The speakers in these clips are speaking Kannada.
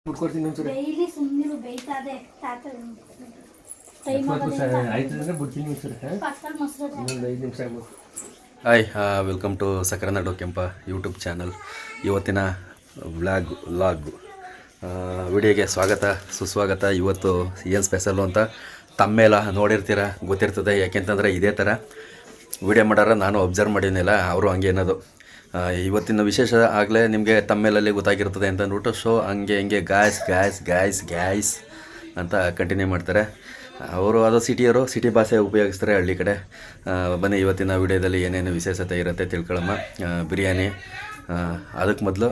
ಬಿಟ್ಕೊಡ್ತೀನಿ ಒಂಚೂರು ಡೈಲಿ ಸುಮ್ಮನಿರು ಬೈತಾದೆ ತಾತ ಟೈಮ್ ಆಯ್ತು ಅಂದ್ರೆ ಬಿಡ್ತೀನಿ ಒಂಚೂರು ಪಕ್ಕದಲ್ಲಿ ಮೊಸರು ಇನ್ನೊಂದು 5 ನಿಮಿಷ ಆಗ್ಬೋದು. ಹಾಯ್ ವೆಲ್ಕಮ್ ಟು ಸಕರನಾಡು ಕೆಂಪ ಯೂಟ್ಯೂಬ್ ಚಾನಲ್. ಇವತ್ತಿನ ವ್ಲಾಗ್ ವಿಡಿಯೋಗೆ ಸ್ವಾಗತ ಸುಸ್ವಾಗತ. ಇವತ್ತು ಏನು ಸ್ಪೆಷಲ್ಲು ಅಂತ ತಮ್ಮೇಲ ನೋಡಿರ್ತೀರ, ಗೊತ್ತಿರ್ತದೆ. ಯಾಕೆಂತಂದರೆ ಇದೇ ಥರ ವಿಡಿಯೋ ಮಾಡೋರ ನಾನು ಅಬ್ಸರ್ವ್ ಮಾಡಿದ್ನಿಲ್ಲ, ಅವರು ಹಂಗೆ ಅನ್ನೋದು. ಇವತ್ತಿನ ವಿಶೇಷ ಆಗಲೇ ನಿಮಗೆ ತಮ್ಮೇಲಲ್ಲಿ ಗೊತ್ತಾಗಿರ್ತದೆ ಅಂತ ಅಂದ್ಬಿಟ್ಟು ಶೋ ಹಂಗೆ ಹಿಂಗೆ ಗ್ಯಾಸ್ ಅಂತ ಕಂಟಿನ್ಯೂ ಮಾಡ್ತಾರೆ. ಅವರು ಅದು ಸಿಟಿ ಭಾಷೆ ಉಪಯೋಗಿಸ್ತಾರೆ ಹಳ್ಳಿ ಕಡೆ. ಬನ್ನಿ ಇವತ್ತಿನ ವಿಡಿಯೋದಲ್ಲಿ ಏನೇನು ವಿಶೇಷತೆ ಇರುತ್ತೆ ತಿಳ್ಕೊಳ್ಳಮ್ಮ. ಬಿರಿಯಾನಿ, ಅದಕ್ಕೆ ಮೊದಲು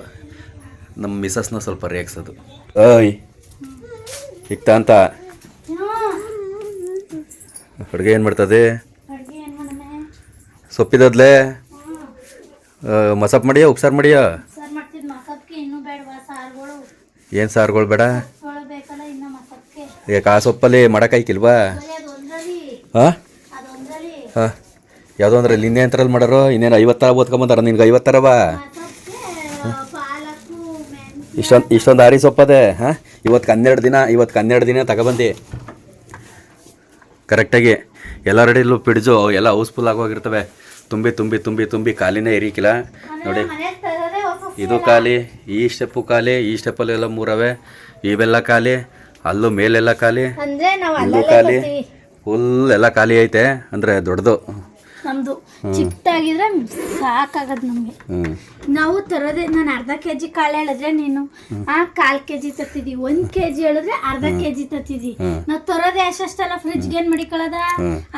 ನಮ್ಮ ಮಿಸಸ್ನ ಸ್ವಲ್ಪ ರೇಗಿಸೋದು. ಓಯ್ ಇಕ್ತ ಅಂತ ಅಡುಗೆ ಏನು ಮಾಡ್ತದೆ? ಸೊಪ್ಪಿದದ್ಲೇ ಮಸಪ್ ಮಾಡಿಯ ಉಪ್ಸಾರು ಮಾಡಿಯ? ಏನು ಸಾರುಗಳು ಬೇಡ? ಈಗ ಆ ಸೊಪ್ಪಲ್ಲಿ ಮಾಡೋಕ್ಕಾಯ್ಕಿಲ್ವಾ? ಹಾಂ ಹಾಂ ಯಾವುದೋ ಅಂದ್ರೆ ಇನ್ನೇನು ಅಂತಾರಲ್ಲಿ ಮಾಡೋರು. ಇನ್ನೇನು 50 ತರ ಓದ್ಕೊಂಬಂದಾರ ನಿನ್ಗೆ? 50 ತರವ ಇಷ್ಟೊಂದು ಆರಿ ಸೊಪ್ಪದೆ. ಹಾಂ ಇವತ್ತು 12 ದಿನ ತಗೊಬಂದು ಕರೆಕ್ಟಾಗಿ ಎಲ್ಲ ರೆಡಿಲ್ಲೂ ಪಿಡ್ಜು ಎಲ್ಲ ಹೌಸ್ಫುಲ್ ಆಗೋಗಿರ್ತವೆ. ತುಂಬಿ ಕಾಲಿನೇ ಎರಿಕಿಲ್ಲ ನೋಡಿ. ಇದು ಖಾಲಿ, ಈ ಸ್ಟೆಪ್ಪಲ್ಲಿ ಎಲ್ಲ 3 ಅವೆ, ಇವೆಲ್ಲ ಖಾಲಿ, ಅಲ್ಲೂ ಮೇಲೆಲ್ಲ ಖಾಲಿ, ಇಲ್ಲೂ ಖಾಲಿ, ಫುಲ್ ಎಲ್ಲ ಖಾಲಿ ಐತೆ. ಅಂದರೆ ದೊಡ್ಡದು ನಮ್ದು ಚಿಕ್ಕದಾಗಿದ್ರೆ ಸಾಕಾಗದು ನಮಗೆ. ನಾವು ತರೋದೇ, ನಾನು ಅರ್ಧ ಕೆಜಿ ಕಾಳು ಹೇಳಿದ್ರೆ ನೀನು 1/4 ಕೆಜಿ ತತ್ತಿದ್ದಿ, 1 ಕೆಜಿ ಹೇಳಿದ್ರೆ ಅರ್ಧ ಕೆಜಿ ತತ್ತಿದ್ದಿ. ನಾವು ತರೋದೇ ಅಷ್ಟೆಲ್ಲ ಫ್ರಿಜ್ಗೆ ಏನ್ ಮಡಿಕೊಳ್ಳೋದ?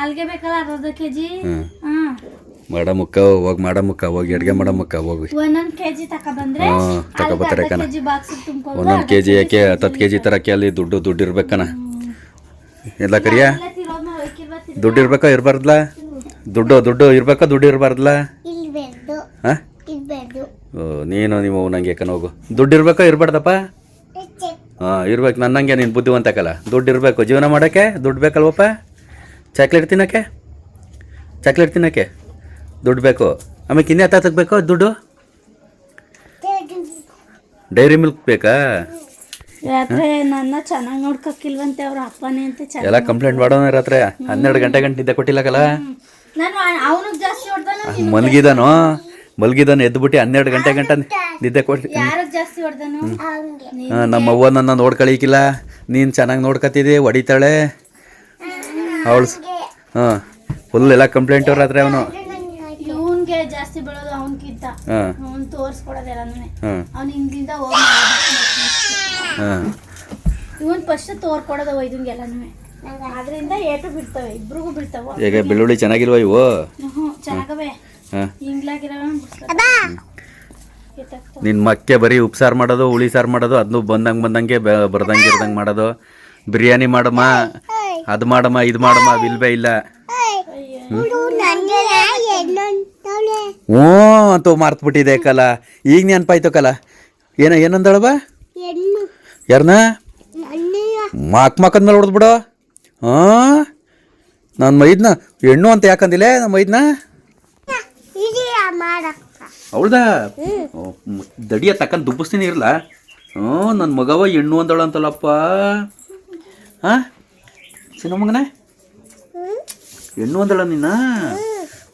ಅಲ್ಗೆ ಬೇಕಲ್ಲ ಅರ್ಧ ಕೆಜಿ. ಮಾಡಮುಕ್ಕ ಹೋಗಿ ಅಡುಗೆ ಮಾಡಮುಕ್ಕ ಹೋಗಿ 1 ಕೆಜಿ ತಗೊಬಂದ್ರೆ ತಗೊಬತ್ತಾರೆ ಕಣ. ಕೆಜಿ ಬಾಕ್ಸ್ ತುಂಬ್ಕೊಂಡು 1 ಕೆಜಿ ಯಾಕೆ 10 ಕೆಜಿ ತರಕ್ಕೆ ಅಲ್ಲಿ ದುಡ್ಡು ಇರ್ಬೇಕನ. ಎಲ್ಲ ಕರಿಯ ದುಡ್ಡು ಇರ್ಬೇಕಾ ಇರಬಾರ್ದಲ್ಲ? ದುಡ್ಡು ಇರ್ಬೇಕಾ ದುಡ್ಡು ಇರಬಾರ್ದಲ್ಲ? ಹಾಂ ನೀವು ನಂಗೆ ಹೋಗು. ದುಡ್ಡು ಇರ್ಬೇಕಾ ಇರಬಾರ್ದಪ್ಪ? ಹಾಂ ಇರ್ಬೇಕು. ನನ್ನಂಗೆ ನೀನು ಬುದ್ಧಿವಂತಕ್ಕಲ್ಲ. ದುಡ್ಡು ಇರಬೇಕು ಜೀವನ ಮಾಡೋಕ್ಕೆ, ದುಡ್ಡು ಬೇಕಲ್ವಪ್ಪ? ಚಾಕ್ಲೇಟ್ ತಿನ್ನೋಕ್ಕೆ ದುಡ್ಡು ಬೇಕು. ಆಮೇಲೆ ಇನ್ನೇ ತಗಬೇಕು ದುಡ್ಡು? ಡೈರಿ ಮಿಲ್ಕ್ ಬೇಕಾ? ರಾತ್ರಿ ನನ್ನ ಚೆನ್ನಾಗಿ ನೋಡ್ಕೊಕ್ಕಿಲ್ವಂತೆ ಅವ್ರ ಅಪ್ಪನೇ ಅಂತ. ಎಲ್ಲ ಕಂಪ್ಲೇಂಟ್ ಮಾಡೋಣ. ರಾತ್ರಿ 12 ಗಂಟೆ ನಿದ್ದೆ ಕೊಟ್ಟಿಲ್ಲಕಲ್ಲ? ನಾನು ಅವನಿಗೆ ಜಾಸ್ತಿ ಹೊಡೆದನು. ಮಲ್ಗಿದಾನು ಎದ್ದುಬಿಟ್ಟು 12 ಗಂಟೆ ನಿದ್ದೆ ಕೊಟ್ಟು. ಯಾರಿಗೆ ಜಾಸ್ತಿ ಹೊಡೆದನು? ನಮ್ಮ ಅವ್ವ ನನ್ನ ನೋಡ್ಕೊಳಿಕಿಲ್ಲ, ನೀನು ಚೆನ್ನಾಗಿ ನೋಡ್ಕೊತಿದ್ದಿ, ಹೊಡಿತಾಳೆ ಅವಳು. ಹಾಂ ಫುಲ್ ಎಲ್ಲ ಕಂಪ್ಲೇಂಟ್ ರಾತ್ರಿ. ಅವನು ಇವನ್ಗೆ ಜಾಸ್ತಿ ಬೀಳೋದು ಅವನ್ಕಿಂತ. ಅವ್ನು ತೋರ್ಸ್ಕೊಡೋದೆಲ್ಲನೂ ಅವ್ನು ಹಿಂದಿಂದ ಹೋಗಿ ಇವನ್ ಫಸ್ಟ್ ತೋರ್ಕೊಡೋದು ಒಯ್ದಂಗೆಲ್ಲನೂ. ಅದರಿಂದ ಏಟು ಬಿಡ್ತವೆ, ಇಬ್ರಿಗೂ ಬಿಡ್ತಾವ. ಈಗ ಬೆಳ್ಳುಳ್ಳಿ ಚೆನ್ನಾಗಿಲ್ವ ಇವು? ಚೆನ್ನಾಗವೆ, ಹಿಂಗ್ಲಾಗಿರೋ ನಿನ್ನ ಮಕ್ಕೆ ಬರೀ ಉಪ್ಸಾರು ಮಾಡೋದು, ಹುಳಿ ಸಾರು ಮಾಡೋದು, ಅದನ್ನು ಬಂದಂಗೆ ಬರ್ದಂಗೆ ಮಾಡೋದು. ಬಿರಿಯಾನಿ ಮಾಡಮ್ಮ, ಅದು ಮಾಡಮ್ಮ, ಇದು ಮಾಡಮ್ಮ, ವಿಲ್ವೇ ಇಲ್ಲ. ಹ್ಞೂ ಅಂತೂ ಮಾರ್ತುಬಿಟ್ಟಿದೆ ಕಲ. ಈಗ ನೆನಪಾಯ್ತು ಕಲ. ಏನಂದಳವ? ಯಾರನ್ನ ಮಾಕಂದ್ಮೇಲೆ ಹೊಡೆದ್ಬಿಡು. ಹಾಂ ನನ್ನ ಮೈದ್ನ ಹೆಣ್ಣು ಅಂತ ಯಾಕಂದಿಲ್ಲ? ನಮ್ಮ ಮೈದ್ನ ಅವಳ್ದ ದಡಿಯ ತಕ್ಕಂತ ದುಬ್ಬಿಸ್ತೀನಿ ಇರಲ್ಲ. ಹ್ಞೂ ನನ್ನ ಮಗವ ಹೆಣ್ಣು ಅಂದಳು ಅಂತಲ್ಲಪ್ಪ. ಹಾಂ ಚಿನ್ನ ಮಗನ ಹೆಣ್ಣು ಅಂದಳ ನಿನ್ನ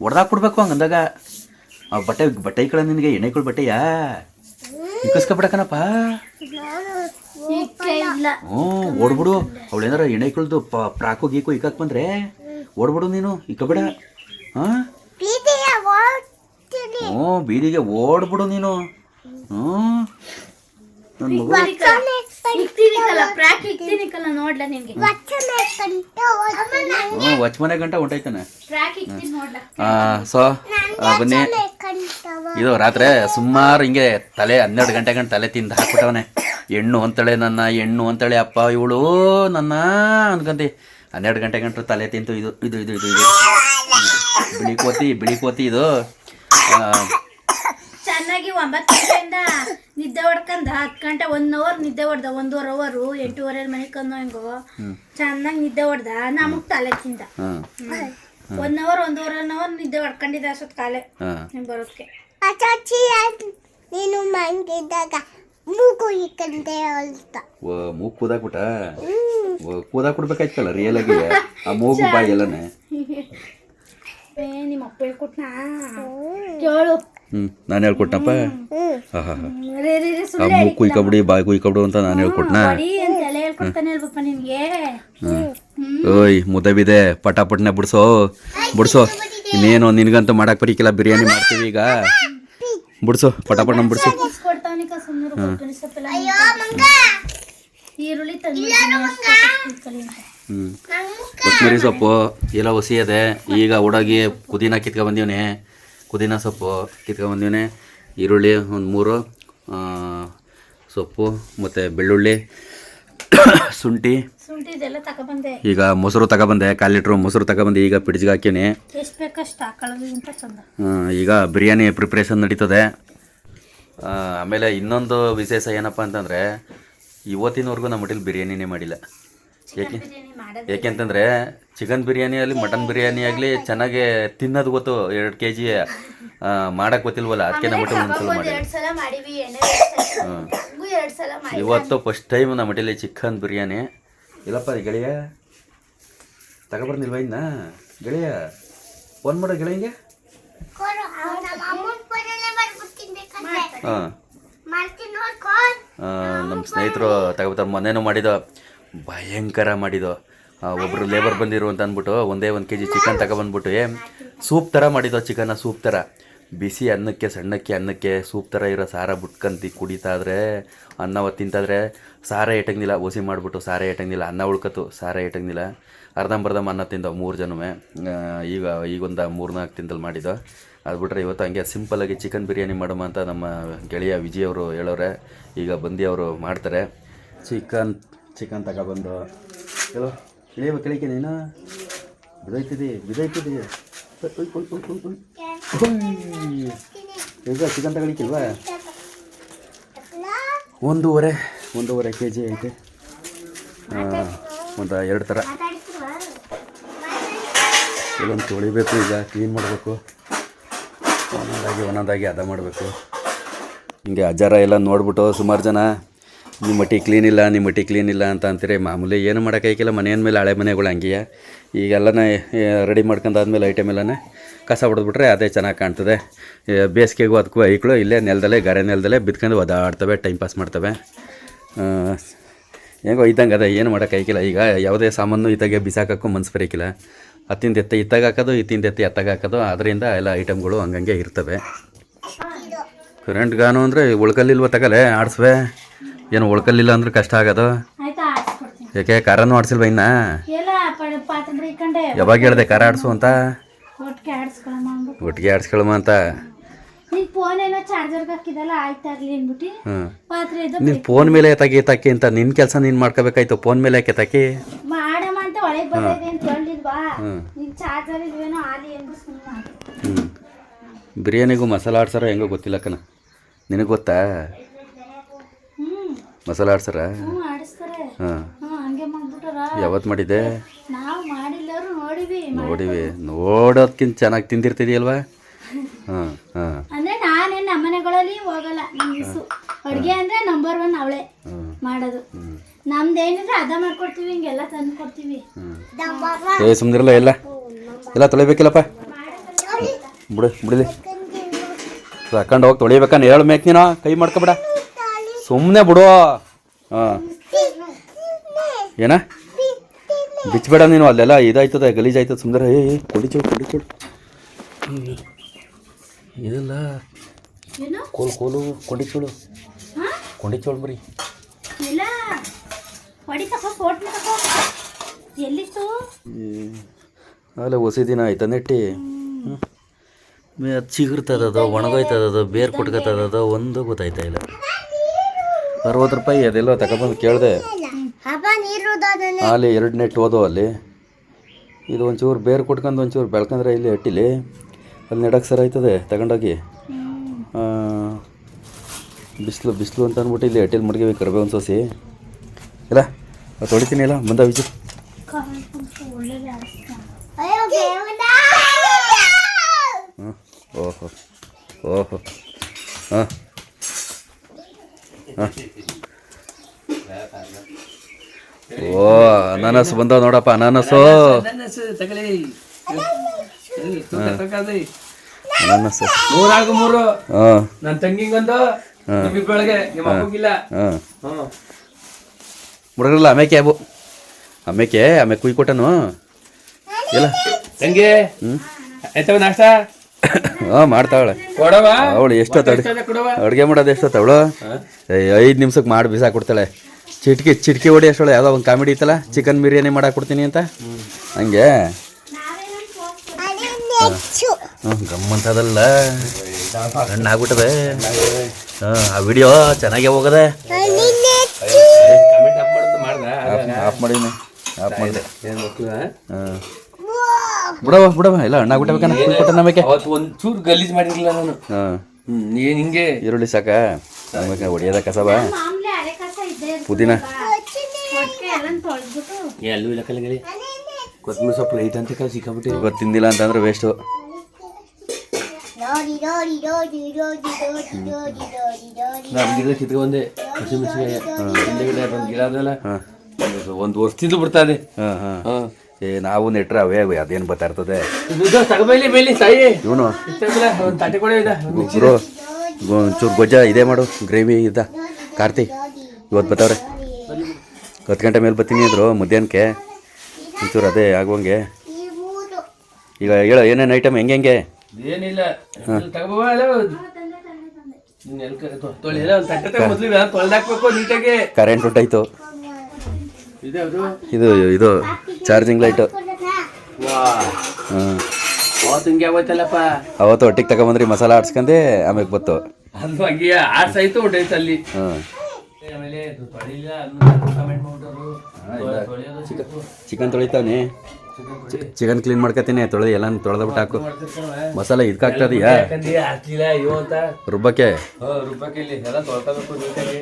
ಹೊಡೆದಾಕ್ಬಿಡ್ಬೇಕು ಹಂಗಂದಾಗ. ಆ ಬಟ್ಟೆ ಕಳ ನಿನಗೆ ಎಣ್ಣೆಗಳು ಬಟ್ಟೆಯಾ ಇಕ್ಕಸ್ಕೊಬಿಡಕನಪ್ಪ. ಹ್ಞೂ ಓಡ್ಬಿಡು. ಅವಳೇನಾರ ಎಣ್ಣೆಕಳ್ದು ಪ್ರಾಕು ಗೀಕು ಇಕ್ಕಕ್ಕೆ ಬಂದರೆ ಓಡ್ಬಿಡು ನೀನು, ಇಕ್ಕಬೇಡ. ಹಾಂ ಹ್ಞೂ ಬೀದಿಗೆ ಓಡ್ಬಿಡು ನೀನು. ಹ್ಞೂ ನನ್ನ ಮಗು ವಚ್ ಮನೆ ಗಂಟ ಹೊಂಟೈತಾನೆ. ಸೊ ಬನ್ನಿ, ಇದು ರಾತ್ರಿ ಸುಮಾರು ಹಿಂಗೆ ತಲೆ 12 ಗಂಟೆ ತಲೆ ತಿಂದು ಹಾಕ್ಬಿಟ್ಟವನೆ. ಹೆಣ್ಣು ಅಂತಾಳೆ ಅಪ್ಪ ಇವಳು ನನ್ನ ಅನ್ಕಂತಿ. 12 ಗಂಟೆ ತಲೆ ತಿಂತು. ಇದು ಬಿಳಿ ಕೋತಿ ಇದು. ಚೆನ್ನಾಗಿ 9 ಗಂಟೆಯಿಂದ ನಿದ್ದೆ ಹೊಡ್ಕಂದ 10 ಗಂಟೆ 1 ಅವರ್ ನಿದ್ದೆ ಹೊಡ್ದ, 1.5 ಅವರು 8:30 ಮನೆಗೆ ಕಂದು ಹೆಂಗೋ ಚೆನ್ನಾಗಿ ನಿದ್ದೆ ಹೊಡ್ದ. ನಮಗ್ ತಲೆ ತಿಂದ 1 ಅವರ್ 1.5 ಅವರ್ ನಿದ್ದೆ ಹೊಡ್ಕೊಂಡಿದ್ದ ಅಷ್ಟೊತ್ತು ಕಾಲೆ ಬರೋದಕ್ಕೆ. ನೀನು ಮನ್ಗಿದ್ದಾಗ ಮೂಗು ಕೂದಾಕ್ಬಿಟ್ಟ ಕೂದಾಕ್ ಕೊಡ್ಬೇಕಾಯ್ತಲ್ಲ ರಿಯಲ್ ಆಗಿ ಆ ಮೂಗು ಬಾಯಿ ಎಲ್ಲನೇ. ನಿಮ್ಮ ಅಪ್ಪ ಹೇಳ್ಕೊಟ್ನಾ ಕೇಳು. ನಾನು ಹೇಳ್ಕೊಟ್ನಪ್ಪ. ಹಾ ಹಾ ಆ ಮೂಗು ಕುಯ್ಕೊಬಿಡಿ ಬಾಯಿ ಕುಯ್ಕೊಬಿಡು ಅಂತ ನಾನು ಹೇಳ್ಕೊಟ್ನಾ. ಓಯ್ ಮುದಬಿದೆ ಪಟಾಪಟ್ನೆ ಬಿಡ್ಸೋ ಇನ್ನೇನು ನಿನ್ಗಂತೂ ಮಾಡಕ್ ಬರೀಕಿಲ್ಲ, ಬಿರಿಯಾನಿ ಮಾಡ್ತೀವಿ ಈಗ. ಬಿಡ್ಸು ಪಟಾಪಟ್ನ ಬಿಡ್ಸು. ಕೊತ್ತಂಬರಿ ಸೊಪ್ಪು ಎಲ್ಲ ಹೊಸಿಯದೆ ಈಗ ಹುಡುಗಿ ಪುದೀನ ಕಿತ್ಕೊಂಡ್ಬಂದಿವನೆ, ಪುದೀನ ಸೊಪ್ಪು ಕಿತ್ಕೊಂಡ್ಬಂದಿವನೆ, ಈರುಳ್ಳಿ ಒಂದು 3 ಸೊಪ್ಪು ಮತ್ತು ಬೆಳ್ಳುಳ್ಳಿ ಶುಂಠಿ ಈಗ ಮೊಸರು ತಗೊಬಂದೆ, 1/4 ಲೀಟ್ರ್ ಮೊಸರು ತಗೊಬಂದು ಈಗ ಫ್ರಿಡ್ಜ್ಗೆ ಹಾಕಿನಿ. ಈಗ ಬಿರಿಯಾನಿ ಪ್ರಿಪ್ರೇಷನ್ ನಡೀತದೆ. ಆಮೇಲೆ ಇನ್ನೊಂದು ವಿಶೇಷ ಏನಪ್ಪ ಅಂತಂದರೆ ಇವತ್ತಿನವರೆಗೂ ನಮ್ಮ ಹೋಟೆಲ್ ಬಿರಿಯಾನಿನೇ ಮಾಡಿಲ್ಲ. ಏಕೆಂತಂದರೆ ಚಿಕನ್ ಬಿರಿಯಾನಿ ಆಗಲಿ ಮಟನ್ ಬಿರಿಯಾನಿ ಆಗಲಿ ಚೆನ್ನಾಗಿ ತಿನ್ನೋದು ಗೊತ್ತು, 2 kg ಮಾಡೋಕ್ಕೆ ಗೊತ್ತಿಲ್ವಲ್ಲ, ಅದಕ್ಕೆ ನಮ್ಮ ಹೋಟೆಲ್ ಒಂದ್ಸಲ ಮಾಡಿ. ಇವತ್ತು ಫಸ್ಟ್ ಟೈಮ್ ನಮ್ಮ ಹೋಟೆಲಿ ಚಿಕನ್ ಬಿರಿಯಾನಿ. ಇಲ್ಲಪ್ಪ ಗೆಳೆಯ ತಗೊಬರ್ನಿಲ್ವ ಇನ್ನ ಗೆಳೆಯ ಫೋನ್ ಮಾಡೋ ಗೆಳೆಯಂಗೆ. ಹಾಂ ನಮ್ಮ ಸ್ನೇಹಿತರು ತಗೋತಾರೆ, ಮೊನ್ನೆನೂ ಮಾಡಿದೋ ಭಯಂಕರ ಮಾಡಿದೋ. ಒಬ್ಬರು ಲೇಬರ್ ಬಂದಿರು ಅಂತ ಅಂದ್ಬಿಟ್ಟು ಒಂದೇ 1 kg ಚಿಕನ್ ತಗೊಬಂದ್ಬಿಟ್ಟು ಸೂಪ್ ಥರ ಮಾಡಿದೋ, ಚಿಕನ್ನ ಸೂಪ್ ಥರ ಬಿಸಿ ಅನ್ನಕ್ಕೆ ಸಣ್ಣಕ್ಕೆ ಅನ್ನಕ್ಕೆ ಸೂಪ್ ಥರ ಇರೋ ಸಾರ ಬಿಟ್ಕಂತು ಕುಡಿತಾ ಇದ್ರೆ ಅನ್ನ ತಿಂತಾದ್ರೆ ಸಾರ ಎಟಂಗಿಲ್ಲ, ಓಸಿ ಮಾಡಿಬಿಟ್ಟು ಸಾರ ಎಟಂಗಿಲ್ಲ, ಅನ್ನ ಉಳ್ಕತ್ತು ಸಾರ ಎಟಂಗಿಲ್ಲ. ಅರ್ಧಂಬರ್ಧಂ ಅನ್ನ ತಿಂದವು 3 ಜನವೇ. ಈಗೊಂದು 3-4 ದಿನದಲ್ಲಿ ಮಾಡಿದ್ದೋ. ಅದು ಬಿಟ್ಟರೆ ಇವತ್ತು ಹಂಗೆ ಸಿಂಪಲ್ಲಾಗಿ ಚಿಕನ್ ಬಿರಿಯಾನಿ ಮಾಡೋಣ ಅಂತ ನಮ್ಮ ಗೆಳೆಯ ವಿಜಯ್ ಅವರು ಹೇಳೋರೆ. ಈಗ ಬಂದು ಅವರು ಮಾಡ್ತಾರೆ. ಚಿಕನ್ ತಗೊಬಂದು ಚಲೋ ಇಳಿಯಬೇಕು, ಇಳಿಕೆ ನೀನು ಬಿದೈತಿದಿ ಈಗ ಚಿಕನ್ ತಗೊಳಿಕ್ಕಿಲ್ವಾ? 1.5 kg ಐತೆ. ಒಂದು 2 ಥರ ಇದೊಂದು ತೊಳಿಬೇಕು, ಈಗ ಕ್ಲೀನ್ ಮಾಡಬೇಕು, ಒಂದೊಂದಾಗಿ ಅದ ಮಾಡಬೇಕು. ಹಿಂಗೆ ಅಜ್ಜಾರ ಎಲ್ಲ ನೋಡ್ಬಿಟ್ಟು ಸುಮಾರು ಜನ ನಿಮ್ಮ ಮಟ್ಟಿ ಕ್ಲೀನ್ ಇಲ್ಲ ಅಂತ ಅಂತೀರಿ. ಮಾಮೂಲಿ ಏನು ಮಾಡೋಕ್ಕಾಗಿಲ್ಲ, ಮನೆಯ ಮೇಲೆ ಹಳೆ ಮನೆಗಳು ಹಂಗೆಯೇ. ಈಗೆಲ್ಲನೇ ರೆಡಿ ಮಾಡ್ಕೊಂಡಾದ್ಮೇಲೆ ಐಟಮ್ ಎಲ್ಲನೇ ಕಸ ಹೊಡೆದ್ಬಿಟ್ರೆ ಅದೇ ಚೆನ್ನಾಗಿ ಕಾಣ್ತದೆ. ಬೇಸಿಗೆಗೂ ಅದಕ್ಕೂ ಐಕ್ಳು ಇಲ್ಲೇ ಗಾರೆ ನೆಲದಲ್ಲೇ ಬಿದ್ಕೊಂಡು ಒದಾಡ್ತವೆ, ಟೈಮ್ ಪಾಸ್ ಮಾಡ್ತವೆ. ಹೆಂಗೋ ಇದ್ದಂಗೆ ಅದೇ, ಏನು ಮಾಡೋಕ್ಕಾಗಿಲ್ಲ. ಈಗ ಯಾವುದೇ ಸಾಮಾನು ಇತ್ತಾಗೆ ಬಿಸಾಕೋಕ್ಕೂ ಮನ್ಸು ಬರೋಕ್ಕಿಲ್ಲ. ಹತ್ತಿಂದ ಎತ್ತ ಇತ್ತಾಗ ಹಾಕೋದು, ಇತ್ತಿಂದ ಎತ್ತಿ ಎತ್ತಾಗ ಹಾಕೋದು, ಅದರಿಂದ ಎಲ್ಲ ಐಟಮ್ಗಳು ಹಂಗಂಗೆ ಇರ್ತವೆ. ಕರೆಂಟ್ ಗಾನು ಅಂದರೆ ಉಳ್ಕಲ್ಲಿಲ್ವ ತಗಲೆ ಆಡಿಸ್ವೆ, ಏನು ಉಳ್ಕಲ್ಲಿಲ್ಲ ಅಂದ್ರೆ ಕಷ್ಟ ಆಗೋದು. ಯಾಕೆ ಕಾರನ್ನು ಆಡಿಸಿಲ್ವ ಇನ್ನ? ಯಾವಾಗ ಹೇಳಿದೆ ಕಾರ ಆಡಿಸು ಅಂತ? ಒಟ್ಟಿಗೆ ಆಡಿಸ್ಕೊಳಮ್ಮ ಅಂತ. ನೀನು ಫೋನ್ ಮೇಲೆ ಎತ್ತಾಕಿ ಅಂತ ನಿನ್ನ ಕೆಲಸ ನೀನು ಮಾಡ್ಕೋಬೇಕಾಯ್ತು. ಫೋನ್ ಮೇಲೆ ಯಾಕೆ ಎತ್ತಾಕಿ? ಬಿರಿಯಾನಿಗೂ ಮಸಾಲ ಆಡ್ಸಾರ ಹೆಂಗೋ ಗೊತ್ತಿಲ್ಲ ಕಣ, ನಿನಗೆ ಗೊತ್ತಾ ಮಸಾಲ ಆಡ್ಸಾರ? ಹಾಂ, ಯಾವತ್ತು ಮಾಡಿದ್ದೆ? ನೋಡಿವಿ, ನೋಡೋದ್ಕಿಂತ ಚೆನ್ನಾಗಿ ತಿಂದಿರ್ತಿದೀಯಲ್ವಾ? ಹಾಂ ಹಾಂ. ಅಂದ್ರೆ ನಾನೇನು ನಮ್ಮನೆಗಳಲ್ಲಿ ಹೋಗಲ್ಲ, ಅಡುಗೆ ಅಂದ್ರೆ ನಂಬರ್ 1 ಅವಳೆ ಮಾಡೋದು. ನಮ್ದೇನಿದ್ರೆ ಅದ ಮಾಡ್ಕೊಡ್ತೀವಿ, ಹಿಂಗೆಲ್ಲ ತಂದು ಕೊಡ್ತೀವಿ. ಸುಮ್ಮನಿರಲ್ಲ, ಎಲ್ಲ ತೊಳಿಬೇಕಿಲ್ಲಪ್ಪ, ಬಿಡಲಿ ತಕೊಂಡು ಹೋಗಿ ತೊಳಿಬೇಕಾನೆ. ಹೇಳು ಮೇಕ್ ನೀನು ಕೈ ಮಾಡ್ಕೊಬೇಡ, ಸುಮ್ಮನೆ ಬಿಡು. ಹಾಂ, ಏನ ಬಿಚ್ಚಬೇಡ ನೀನು, ಅಲ್ಲೆಲ್ಲ ಇದಾಯ್ತದೆ, ಗಲೀಜಾಯ್ತದೆ. ಸುಮ್ಮನೆ ಕುಡಿಚೋಳು ಇದೆಲ್ಲ ಕೋಲು ಕೊಂಡಿಚೋಳು ಬರೀ. ಅಲ್ಲ ಹೊಸ ದಿನ ಆಯ್ತಾ ನೆಟ್ಟಿ. ಅದು ಚಿಗುರ್ತದ, ಒಣಗೋಯ್ತದ, ಬೇರು ಕುಟ್ಕೋತದ, ಒಂದು ಗೊತ್ತಾಯ್ತಾ ಇಲ್ಲ. 60 ರೂಪಾಯಿ ಅದೆಲ್ಲ ತಗೊಬಂದು ಕೇಳಿದೆ. ಅಲ್ಲಿ 2 ನೆಟ್ ಹೋದವು ಅಲ್ಲಿ. ಇದು ಒಂಚೂರು ಬೇರು ಕುಟ್ಕೊಂಡು ಒಂಚೂರು ಬೆಳ್ಕೊಂಡ್ರೆ ಇಲ್ಲಿ ಹಟ್ಟಿಲಿ ಅಲ್ಲಿ ನೆಡಕ್ಕೆ ಸರ್ ಆಯ್ತದೆ ತಗೊಂಡೋಗಿ. ಬಿಸಿಲು ಅಂತ ಅಂದ್ಬಿಟ್ಟು ಇಲ್ಲಿ ಹಟ್ಟಿಲಿ ಮಡ್ಗಿವಿ ಕರ್ಬೇವು ಒಂದು ಸೋಸಿ ಇಲ್ಲ ತೊಳಿತೀನಿ. ಇಲ್ಲ ಬಂದ ವಿಜು ಓಹೋ ಹಾಂ ಓ ಅನಾನಸ್ ಬಂದವ ನೋಡಪ್ಪ, ಅನಾನಸು ತಗೊಳ್ಳಿ. ಅನಾನಸ್. 3 ಹಾಂ ನನ್ನ ತಂಗಿಗೊಂದು, ನಿಮ್ಮಿಬ್ಬಳಿಗೆ, ನಿಮ್ಮ ಅಪ್ಪಗಿಲ್ಲ. ಹಾಂ ಹುಡುಗರಲ್ಲ ಆಮೇಕೆ ಅವು ಆಮೇಲೆ ಕುಯ್ಕೊಟ್ಟನು ಇಲ್ಲ ತಂಗಿ ಆಯ್ತವ ನಾಷ್ಟ ಹಾಂ ಮಾಡ್ತಾವಳೆ ಕೊಡವ. ಅವಳು ಎಷ್ಟೊತ್ತು ಅಡುಗೆ ಮಾಡೋದು ಎಷ್ಟೊತ್ತು ಅವಳು 5 ನಿಮಿಷಕ್ಕೆ ಮಾಡಿ ಬಿಸಾಕೊಡ್ತಾಳೆ. ಚಿಟ್ಕಿ ಹೊಡಿ ಅಷ್ಟೊಳೆ. ಯಾವುದೋ ಒಂದು ಕಾಮಿಡಿ ಇತ್ತಲ್ಲ, ಚಿಕನ್ ಬಿರಿಯಾನಿ ಮಾಡಕ್ಕೆ ಕೊಡ್ತೀನಿ ಅಂತ, ಹಂಗೆ ಗಮ್ಮಂತದಲ್ಲ ಹಣ್ಣು ಆಗ್ಬಿಟ್ಟದೆ. ಹಾಂ ಆ ವಿಡಿಯೋ ಚೆನ್ನಾಗೇ ಹೋಗದೆ. ಆಫ್ ಮಾಡಿನಿ, ಆಫ್ ಮಾಡಿದೆ. ಹಾಂ ಬಿಡವ ಇಲ್ಲ ಹಣ್ಣಾಗ್ಬಿಟ್ಟಬೇಕನ್ನ ಕುಯ್ಕೊಟ್ಟ ನಮಗೆ. ಅವತ್ತು ಒಂಚೂರು ಗಲೀಜು ಮಾಡಿರಲಿಲ್ಲ ನಾನು. ಹಾಂ ಏನು ಹಿಂಗೆ ಈರುಳ್ಳಿ ಸಾಕ ನಮಗೆ ಹೊಡಿಯೋದ ಕಸಬ, ಮಾಮೂಲಿ ಅರೆ ಕಸ ಇದ್ದೇ ಇರ್ತದೆ. ಪುದೀನ ಒಟ್ಟಿಗೆ ಎಲ್ಲಾನು ತೊಳ್ದ್ಬಿಟ್ಟು ಎಲ್ಲೂ ಇಲ್ಲ ಕಲೆಗಳಿ. ಕೊತ್ತಂಬರಿ ಸೊಪ್ಪು ಲೈಟ್ ಅಂತ ಕಲ ಸಿಕ್ಕಾಬಿಟ್ಟು ಇವತ್ತು ತಿಂದಿಲ್ಲ ಅಂತಂದ್ರೆ ವೇಸ್ಟು. ನಮ್ಮ ಗಿಡ ಕಿತ್ಕೊಂಡೆ ಹಸಿಮೆಣಸಿನಕಾಯಿ ಹಿಂದೆಗಡೆ ಒಂದು ಗಿಡ ಅದಲ್ಲ, ಒಂದು ವರ್ಷದಿಂದ ಬಿಡ್ತಾನೆ. ಹಾಂ ಹಾಂ ನಾವು ನೆಟ್ರೆ ಅವೇ ಅದೇನು ಬರ್ತಾ ಇರ್ತದೆ. ತಗಬೇಲಿ ಬೇಲಿ ತಾಯಿ ಇವನು ಒಂದು ತಾಟೆ ಕೂಡ ಇದೆ. ಗುರು ಒಂಚೂರು ಗೊಜ್ಜ ಇದೇ ಮಾಡು, ಗ್ರೇವಿ ಇದ್ದ ಕಾರ್ತಿ ಇವತ್ತು ಬರ್ತಾವ್ರೆ. 10 ಗಂಟೆ ಮೇಲೆ ಬರ್ತೀನಿ ಅಂದರು ಮಧ್ಯಾಹ್ನಕ್ಕೆ. ಒಂಚೂರು ಅದೇ ಆಗುವಂಗೆ. ಈಗ ಹೇಳೋ ಏನೇನು ಐಟಮ್ ಹೆಂಗೆ ಏನಿಲ್ಲ ತಗೋಬಲ್ಲ ತೊಳೆದಾಕ್ಬೇಕು ನೀಟಾಗಿ. ಕರೆಂಟ್ ಹೊಂಟಾಯ್ತು. ಇದೆ ಅದು ಇದು ಚಾರ್ಜಿಂಗ್ ಲೈಟು. ಹಾಂ ಅವತ್ತು ಹಿಂಗೆ ಆಗೋಯ್ತಲ್ಲಪ್ಪ. ಅವತ್ತು ಒಟ್ಟಿಗೆ ತಗೊಂಬಂದ್ರಿ ಮಸಾಲ ಆಡ್ಸ್ಕೊಂಡೆ ಆಮೇಲೆ ಬತ್ತು ಅದು ಹಂಗೆ ಆಡ್ಸಾಯ್ತು ಹೊಟ್ಟೈತೆ ಅಲ್ಲಿ. ಹಾಂ ಆಮೇಲೆ ತೊಳಿಲ್ಲ ಕಮೆಂಟ್ ಮಾಡ್ಬಿಟ್ಟರು. ಚಿಕನ್ ತೊಳಿತಾನೆ, ಚಿಕನ್ ಕ್ಲೀನ್ ಮಾಡ್ಕೊತೀನಿ. ತೊಳೆದು ಎಲ್ಲ ತೊಳೆದ್ಬಿಟ್ಟು ಹಾಕು. ಮಸಾಲೆ ಇದಕ್ಕಾಗ್ತದೆಯಾ ಹಾಕ್ಲಿಲ್ಲ ಅಯ್ಯೋ ಅಂತ ರುಬ್ಬಕ್ಕೆ. ರುಬ್ಬಕ್ಕೆ ಇಲ್ಲಿ ಎಲ್ಲ ತೊಳ್ಕೊಬೇಕು ನೀಟಾಗಿ.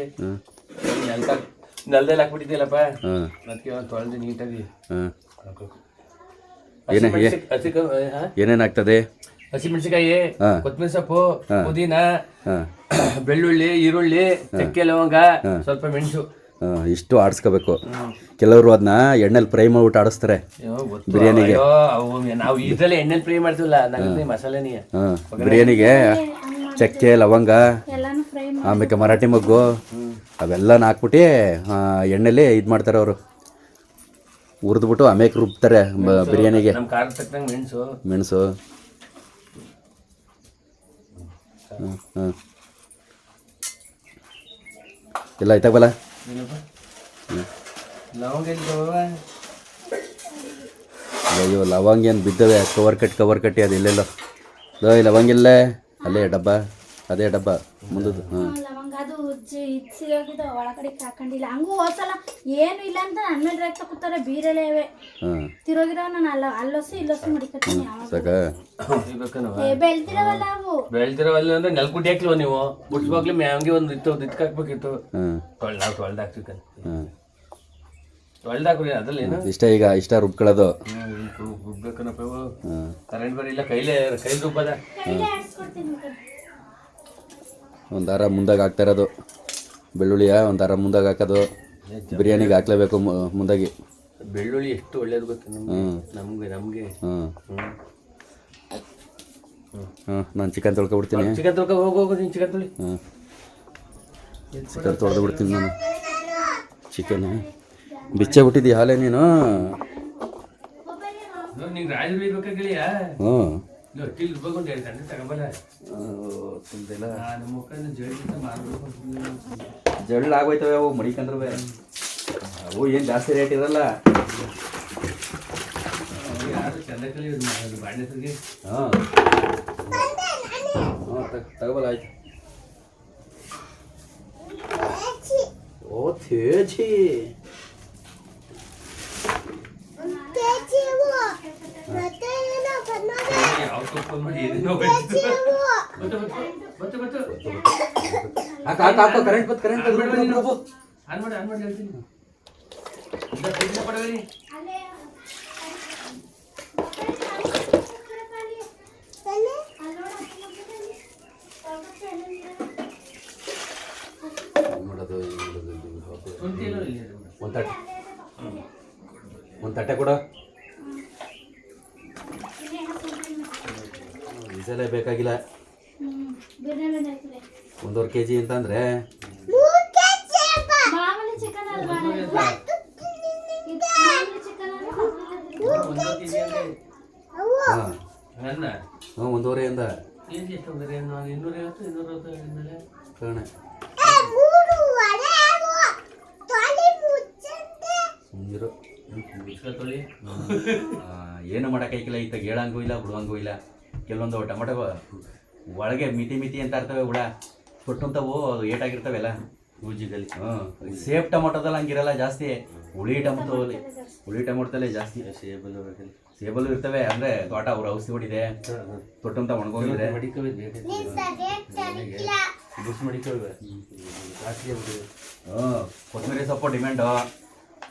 ನೆಲದಲ್ಲಿ ಹಾಕ್ಬಿಟ್ಟಿದ್ದೀಯಲ್ಲಪ್ಪ, ಹಾಂ ಅದಕ್ಕೆ ತೊಳೆದು ನೀಟಾಗಿ ಹಾಂ ಹಾಕ್ಬೇಕು. ಏನೇನು ಆಗ್ತದೆ? ಹಸಿಮೆಣಸಿಕಾಯಿ, ಕೊತ್ತಂಬರಿ ಸೊಪ್ಪು, ಪುದೀನ, ಹಾಂ ಬೆಳ್ಳುಳ್ಳಿ, ಈರುಳ್ಳಿ, ಚಕ್ಕೆ, ಲವಂಗ, ಸ್ವಲ್ಪ ಮೆಣಸು ಇಷ್ಟು ಆಡಿಸ್ಕೋಬೇಕು. ಕೆಲವರು ಅದನ್ನ ಎಣ್ಣೆಲಿ ಫ್ರೈ ಮಾಡ್ಬಿಟ್ಟು ಆಡಿಸ್ತಾರೆ ಬಿರಿಯಾನಿಗೆ. ನಾವು ಇದರಲ್ಲಿ ಎಣ್ಣೆಲಿ ಫ್ರೈ ಮಾಡ್ತೀವಲ್ಲ, ನಂಗೆ ಮಸಾಲೆನೇ. ಹಾಂ ಬಿರಿಯಾನಿಗೆ ಚಕ್ಕೆ ಲವಂಗ ಎಲ್ಲಾನು ಫ್ರೈ ಆಮೇಲೆ ಮರಾಠಿ ಮೊಗ್ಗು ಅವೆಲ್ಲನ ಹಾಕ್ಬಿಟ್ಟು ಎಣ್ಣೆಲಿ ಇದು ಮಾಡ್ತಾರೆ ಅವರು. ಹುರಿದ್ಬಿಟ್ಟು ಆಮೇಲೆ ರುಬ್ತಾರೆ ಬಿರಿಯಾನಿಗೆ. ನಮ್ಮ ಖಾರ ತಕ್ಕಂಗೆ ಮೆಣಸು ಹಾಂ ಎಲ್ಲ ಆಯ್ತಾಗಲ್ಲ. ಲವಂಗ ಅಯ್ಯೋ ಲವಂಗ ಏನು ಬಿದ್ದವೆ, ಕವರ್ ಕಟ್ಟಿ ಅದು ಇಲ್ಲೆಲ್ಲ ಲವಂಗಿಲ್ಲ ಅಲ್ಲೇ ಡಬ್ಬ, ಅದೇ ಡಬ್ಬ ಮುಂದದ್ದು. ಹಾಂ ಲವಂಗ ಅದು ಸಿಗೋಗಿದ್ದು ಒಳಗಡೆ ಹಾಕೊಂಡಿಲ್ಲ. ಹಂಗೂ ಹೋದ್ಸಲ ಏನು ಇಲ್ಲ ಅಂತ ನನ್ನ ಮೇಲೆ ರೇಟ್ ತಗೋತಾರೆ. ಬೀರೆಲೆವೆ ಹಾಂ ತಿರೋಗಿರೋ ನಾನು ಅಲ್ಲೊಸಿ ಇಲ್ಲೊಸಿ ಮಡಿಕತ್ತೀನಿ. ಸಾಕ ಬೆಳ್ತಿರವಲ್ಲ ಅವು. ಬೆಳ್ದಿರವಲ್ಲ ಅಂದ್ರೆ ನೆಲ್ಗುಡ್ಡಿ ಹಾಕ್ಲಿವ ನೀವು ಮುಟ್ಸ್ವಾಗ್ಲಿ ಮ್ಯಾಂಗೆ ಒಂದು ಇದಕ್ಕೆ ಹಾಕ್ಬೇಕಿತ್ತು. ಹಾಂ ನಾವು ತೊಳ್ದಾಕ್ತಿದ್ದೆ. ಹಾಂ ತೊಳ್ದಾಕ್ರಿ ಅದ್ರಲ್ಲಿ ಏನು ಇಷ್ಟ ರುಬ್ಕೊಳ್ಳೋದು. ರುಬ್ಬೇಕನಪ್ಪ. ಹಾಂ ಕರೆಂಟ್ ಬರಿಲ್ಲ, ಕೈ ರುಬ್ಬದ. ಒಂದು ವಾರ ಮುಂದಾಗಿ ಹಾಕ್ತಾ ಇರೋದು ಬೆಳ್ಳುಳ್ಳಿಯ, ಒಂದು ವಾರ ಮುಂದಾಗಿ ಹಾಕೋದು. ಬಿರಿಯಾನಿಗೆ ಹಾಕ್ಲೇಬೇಕು ಮುಂದಾಗಿ. ಬೆಳ್ಳುಳ್ಳಿ ಎಷ್ಟು ಒಳ್ಳೇದು ಗೊತ್ತು ನಮ್ಗೆ. ಹಾಂ ಹಾಂ ನಾನು ಚಿಕನ್ ತೊಳ್ಕೊಬಿಡ್ತೀನಿ. ಚಿಕನ್ ತೊಳ್ಕೊ ಹೋಗು ನೀನು ಚಿಕನ್ ತೊಳಿ. ಹಾಂ ಚಿಕನ್ ತೊಳೆದು ಬಿಡ್ತೀನಿ ನಾನು. ಚಿಕನ್ ಬಿಚ್ಚೆ ಬಿಟ್ಟಿದ್ದೀಯ ಹಾಲೇ ನೀನು. ನಿಂಗೆ ರಾಜ ಬೇಕಾಗಿಲ್ಲ. ಹ್ಞೂ ಅಕ್ಕಿಲಿ ರುಬ್ಕೊಂಡು ಹೇಳ್ತಾನೆ ತಗೊಂಬಲ್ಲ. ನಮ್ಮ ಮುಖಂದು ಜಳ್ಳು ಆಗೋಯ್ತವೆ ಅವು ಮಡಿಕಂದ್ರೆ. ಅವು ಏನು ಜಾಸ್ತಿ ರೇಟ್ ಇರಲ್ಲ. ಯಾರು ಚಂದಕಲ್ಲಿ ಬಾಂಡೆಸ್ರಿಗೆ. ಹಾಂ ತಗೋಬಲ್ಲ ಆಯ್ತು. ಓ ತೇಜಿ ಕರೆಂಟ್ ಮಾಡೋದು ಒಂದು ತಟ್ಟೆ ಕೊಡು. ಬಿಸಲೇ ಬೇಕಾಗಿಲ್ಲ. 1.5 kg ಅಂತಂದ್ರೆ ಮಾಮೂಲಿ ಚಿಕನ್ ಅಲ್ವಾ? ಮಾಮೂಲಿ ಚಿಕನ್ ಹಾಂ 1.5 ಕಾರಣ ಸುಂದಿರು ಏನು ಮಾಡೋಕ್ಕಾಗಿಲ್ಲ. ಈತ ಹೇಳಂಗೂ ಇಲ್ಲ ಬಿಡುವಂಗೂ ಇಲ್ಲ. ಕೆಲವೊಂದು ಟೊಮೆಟೊ ಒಳಗೆ ಮಿತಿ ಅಂತ ಇರ್ತವೆ ಹುಳ ಕೊಟ್ಟಂತವು ಅದು ಏಟಾಗಿರ್ತವೆಲ್ಲ ಊಜಿದಲ್ಲಿ. ಸೇಫ್ ಟೊಮೊಟೊದಲ್ಲಿ ಹಂಗಿರಲ್ಲ ಜಾಸ್ತಿ. ಹುಳಿ ಟೊಮೊಟೊದಲ್ಲಿ ಜಾಸ್ತಿ ಸೇಬಲ್ಲು ಇರ್ತವೆ. ಅಂದರೆ ತೋಟ ಅವ್ರು ಔಷಧಿ ಹೊಡಿದೆ ತೊಟ್ಟಂತ ಒಣಗೋಗಿದೆ. ಕೊತ್ತಂಬರಿ ಸೊಪ್ಪು demand,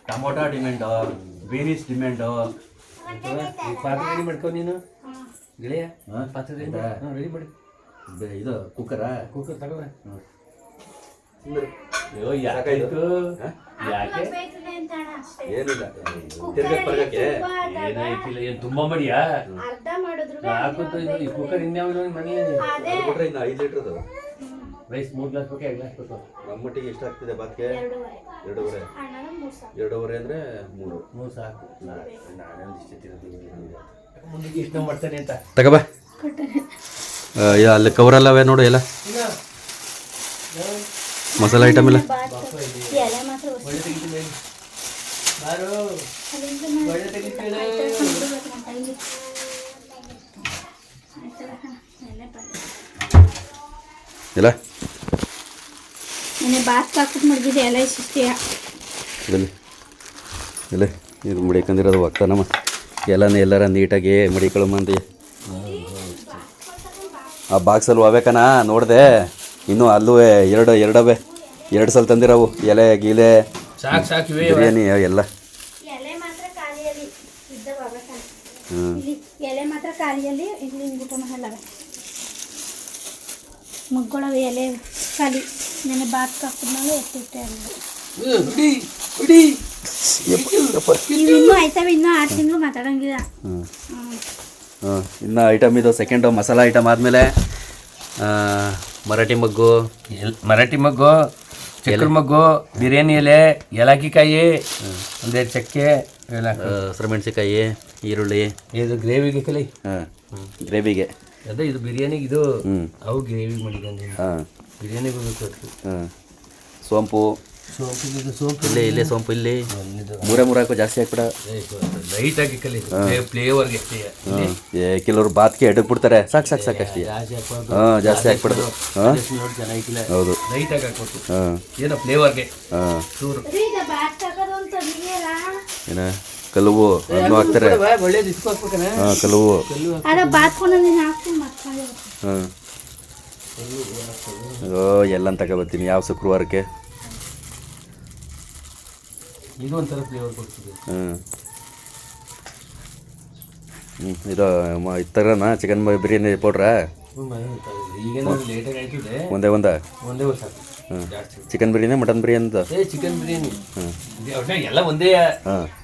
tomato demand, beans demand. ಪಾತ್ರೆ ರೆಡಿ ಮಾಡ್ಕೊ ನೀನು ಗೆಳೆಯ. ಪಾತ್ರೆ ರೆಡಿ ಮಾಡಿ. ಇದು ಕುಕ್ಕರಾ? ಕುಕ್ಕರ್ ತಗೋ. ಯಾಕೆ ಏನಿಲ್ಲ ತಿರ್ಗಕ್ಕೆ ಏನಾಯ್ತಿಲ್ಲ. ಏನು ತುಂಬ ಮಾಡಿಯಾ? ಹಾಕುತ್ತ ಈ ಕುಕ್ಕರ್ ಇನ್ಯಾವ ಮನೆಯಲ್ಲಿ ಕೊಟ್ರೆ ಇನ್ನು 5 ಲೀಟ್ರದು ರೈಸ್ 3 ಗ್ಲಾಸ್ ಬೇಕು 2 ಗ್ಲಾಸ್ ಬೇಕು. ನಮ್ಮ ಮಟ್ಟಿಗೆ ಎಷ್ಟು ಆಗ್ತಿದೆ ಬಾತ್ಗೆ? 2.5 ಅಂದರೆ 3 ಸಾಕು. ನಾನೊಂದು ಮುಂದಕ್ಕೆ ಇಷ್ಟ ಮಾಡ್ತಾನೆ ಅಂತ ತಗೋಬಾ. ಅಲ್ಲಿ ಕವರಲ್ಲವೇ ನೋಡು ಎಲ್ಲ ಮಸಾಲೆ ಐಟಮ್ ಎಲ್ಲ. ಒಳ್ಳೆ ತೆಗಿತೀನಿ ಬಾರು, ಒಳ್ಳೆ ತೆಗಿತೇಳೆ. ಇಲ್ಲ ಬಾತ್ ಹಾಕ್ಬಿಟ್ಟು ಮಡಗಿದೆ ಎಲ್ಲ ಇಷ್ಟಿಯ ಇಲ್ಲ ಇದು ಮಡಿಕೊಂಡಿರೋದು ಹೋಗ್ತಾನಮ್ಮ. ಎಲ್ಲರ ನೀಟಾಗಿ ಮಡಿಕೊಳ್ಳಮ್ಮ ಅಂತ ಆ ಬಾಕ್ಸಲ್ಲಿ ಹೋಗ್ಬೇಕನ ನೋಡಿದೆ. ಇನ್ನೂ ಅಲ್ಲೂ ಎರಡವೆ 2 ಸಲ ತಂದಿರೋವು ಎಲೆ ಗೀಲೆ ಸಾಕು ಬಿರಿಯಾನಿ ಎಲ್ಲ. ಎಲೆ ಮಾತ್ರ ಖಾಲಿಯಲ್ಲಿ ಇಲ್ಲಿ ಊಟ ಮಾಡಲ್ಲ. ಮಗ್ಗೊಳವೆ ಎಲೆ ಖಾಲಿ. ನೆನೆ ಬಾತ್ ಹಾಕಿದ್ಮೇಲೆ ಎತ್ತಿಟ್ಟೆ ಇನ್ನೂ ಆಯ್ತವೆ. ಇನ್ನೂ 6 ತಿಂಗಳು ಮಾತಾಡಂಗಿಲ್ಲ. ಇನ್ನು ಐಟಮ್ ಇದು ಸೆಕೆಂಡು ಮಸಾಲ ಐಟಮ್ ಆದಮೇಲೆ ಮರಾಠಿ ಮಗ್ಗು, ಚಕ್ರ ಮಗ್ಗು, ಬಿರಿಯಾನಿ ಎಲೆ, ಏಲಕ್ಕಿಕಾಯಿ, ಒಂದೆರಡು ಚಕ್ಕೆ, ಹಸಿಮೆಣ್ಸಿಕಾಯಿ, ಈರುಳ್ಳಿ. ಇದು ಗ್ರೇವಿಗೆ ಕಲಿ. ಗ್ರೇವಿಗೆ ಅದೇ ಇದು ಬಿರಿಯಾನಿಗೆ. ಇದು ಅವು ಗ್ರೇವಿ ಮಾಡಿದ್ದಾನೆ. ಬಿರಿಯಾನಿಗೆ ಬೇಕು. ಸೋಂಪು ಇಲ್ಲೇ ಸೋಂಪು ಇಲ್ಲಿ 3 ಹಾಕೋ. ಜಾಸ್ತಿ ಹಾಕ್ಬಿಡ. ಲೈಟ್ ಆಗಿ ಕಲಿ ಫ್ಲೇವರ್ಗೆ. ಕೆಲವರು ಬಾತ್ಗೆ ಎಡಕ್ ಬಿಡ್ತಾರೆ. ಸಾಕು ಅಷ್ಟೇ. ಜಾಸ್ತಿ ಹಾಕ್ಬಿಡೋದು. ಹೌದು ಲೈಟ್ ಆಗಿ ಹಾಕ್ಬೇಕು. ಏನೋ ಫ್ಲೇವರ್ಗೆ ಚೂರು. ಏನ ಕಲುವು ಅದನ್ನು ಹಾಕ್ತಾರೆ. ಒಳ್ಳೇದು ಇಸ್ಕೋಸ್ಬೇಕನ ಕಲುವು. ಎಲ್ಲಂತ ತಗೋಬರ್ತೀನಿ ಯಾವ ಶುಕ್ರವಾರಕ್ಕೆ. ಇದು ಒಂಥರ ಫ್ಲೇವರ್ ಕೊಡ್ತದೆ. ಇದು ಥರನ ಚಿಕನ್ ಬಿರಿಯಾನಿ ಪೌಡ್ರಾ? ಈಗೇನು ಲೇಟಾಗಿ ಆಯ್ತದೆ. ಒಂದೇ ಸಾಕು. Chicken biryani mutton biryani? Chicken biryani ಎಲ್ಲ ಒಂದೇ.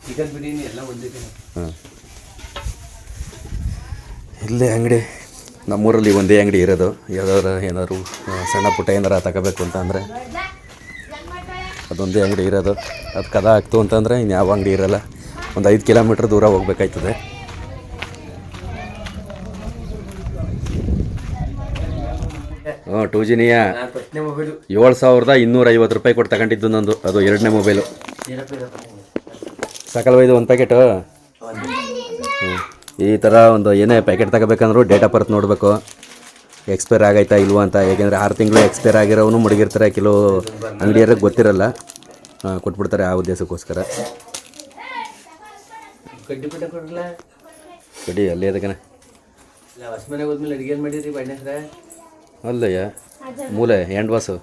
ಚಿಕನ್ ಬಿರಿಯಾನಿ ಎಲ್ಲ ಒಂದೇ. ಇಲ್ಲೇ ಅಂಗಡಿ ನಮ್ಮೂರಲ್ಲಿ ಒಂದೇ ಅಂಗಡಿ ಇರೋದು. ಏನಾದ್ರು ಸಣ್ಣ ಪುಟ್ಟ ಏನಾರ ತಗೋಬೇಕು ಅಂತ ಅಂದರೆ ಅದೊಂದೇ ಅಂಗಡಿ ಇರೋದು. ಅದು ಕದ ಆಗ್ತು ಅಂತಂದರೆ ಇನ್ನು ಯಾವ ಅಂಗಡಿ ಇರೋಲ್ಲ. ಒಂದು 5 ಕಿಲೋಮೀಟ್ರ್ ದೂರ ಹೋಗ್ಬೇಕಾಯ್ತದೆ. ಹ್ಞೂ 2Gನಿಯ 7,250 ರೂಪಾಯಿ ಕೊಟ್ಟು ತಗೊಂಡಿದ್ದು ನಂದು. ಅದು 2ನೇ ಮೊಬೈಲು. ಸಾಕಲ್ವ ಇದು ಒಂದು ಪ್ಯಾಕೆಟು? ಈ ಥರ ಒಂದು ಏನೇ ಪ್ಯಾಕೆಟ್ ತಗೋಬೇಕಂದ್ರೂ ಡೇಟ್ ಆಫ್ ಬರ್ತ್ ನೋಡಬೇಕು, ಎಕ್ಸ್ಪೈರ್ ಆಗೈತಾ ಇಲ್ವಾ ಅಂತ. ಯಾಕೆಂದರೆ 6 ತಿಂಗಳು ಎಕ್ಸ್ಪೈರ್ ಆಗಿರೋನು ಮಡಗಿರ್ತಾರೆ. ಕೆಲವು ಅಂಗಡಿಯವ್ರಿಗೆ ಗೊತ್ತಿರಲ್ಲ, ಕೊಟ್ಬಿಡ್ತಾರೆ ಆ ಉದ್ದೇಶಕ್ಕೋಸ್ಕರ. ಕಡ್ಡಿ ಅಲ್ಲೇ ಅದಕ್ಕನ ಹೊಸ್ಮನೆಗೆ ಹೋದ್ಮೇಲೆ ಅಡುಗೆ ಮಾಡಿರಿ ಬಣ್ಣ ಅಲ್ಲಯ್ಯ ಮೂಲೆ ಹ್ಯಾಂಡ್ ವಾಶು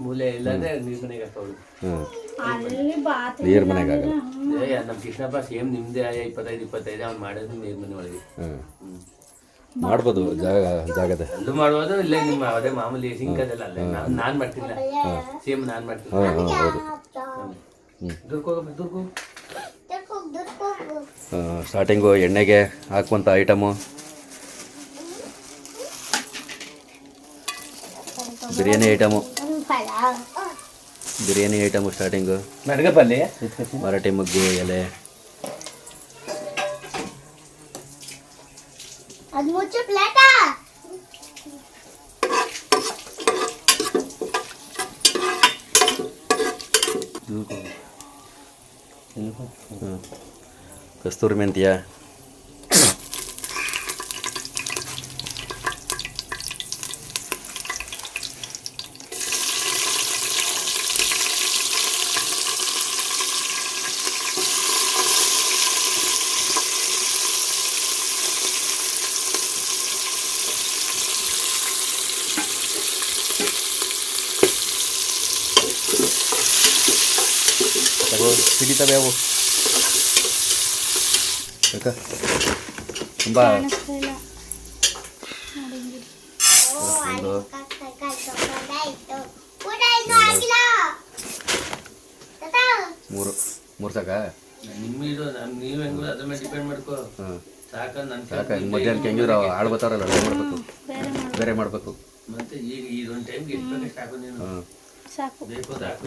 ಮೂಲೆ ಇಲ್ಲಾಂದ್ರೆ ನೀರು ಮನೆಗೆ ಹಾಕೋದು. ನೀರು ಮನೆಗೆ ಆಗಲ್ಲ. ನಮ್ಮ ಕೃಷ್ಣಪ್ಪ ಸೇಮ್ ನಿಮ್ಮದೇ 25 ಅವ್ನು ಮಾಡೋದು ನೀರು ಮನೆ ಒಳಗೆ. ಮಾಡ್ಬೋದು ಜಾಗದ ಅದು ಮಾಡ್ಬೋದು. ಇಲ್ಲೇ ನಿಮ್ಮ ಅದೇ ಮಾಮೂಲಿ ಸಿಂಕ್ ಅದೆಲ್ಲ ಅಲ್ಲೇ ನಾನು ಮಾಡ್ತಿಲ್ಲ. ಸೇಮ್ ನಾನು ಮಾಡ್ತೀನಿ. ಹೌದು. ದುರ್ಗೋ ಸ್ಟಾರ್ಟಿಂಗು ಎಣ್ಣೆಗೆ ಹಾಕುವಂಥ ಐಟಮು ಬಿರಿಯಾನಿ ಐಟಮು ಸ್ಟಾರ್ಟಿಂಗು ನಡ್ಗಪ್ಪಲ್ಲಿ ಮರಾಠಿ ಮುಗ್ಗು ಎಲೆ ಅದು ಮುಚ್ಚು ಪ್ಲೇಟಾ. ಕಸ್ತೂರಿ ಮೆಂತ್ಯ ಹಿಡಿತವೆ ಅವು ಯಾಕ ತುಂಬ ಮೂರು ಸಾಕ ನಿಮ್ಮಿದು ನೀವು ಹೆಂಗ ಅದ್ರ ಮೇಲೆ ಡಿಪೆಂಡ್ ಮಾಡ್ಕೋ. ಸಾಕ ನನ್ನ ಸಾಕ ಮಧ್ಯಾಹ್ನಕ್ಕೆ ಹೆಂಗಿದ್ರು ಆಳು ಬರ್ತಾರಲ್ಲ ಅಡುಗೆ ಮಾಡಬೇಕು, ಬೇರೆ ಮಾಡಬೇಕು. ಮತ್ತೆ ಈಗ ಇದೊಂದು ಟೈಮ್ಗೆ ಎಷ್ಟು ಸಾಕು ನೀನು. ಸಾಕು ಬೇಕು ಸಾಕು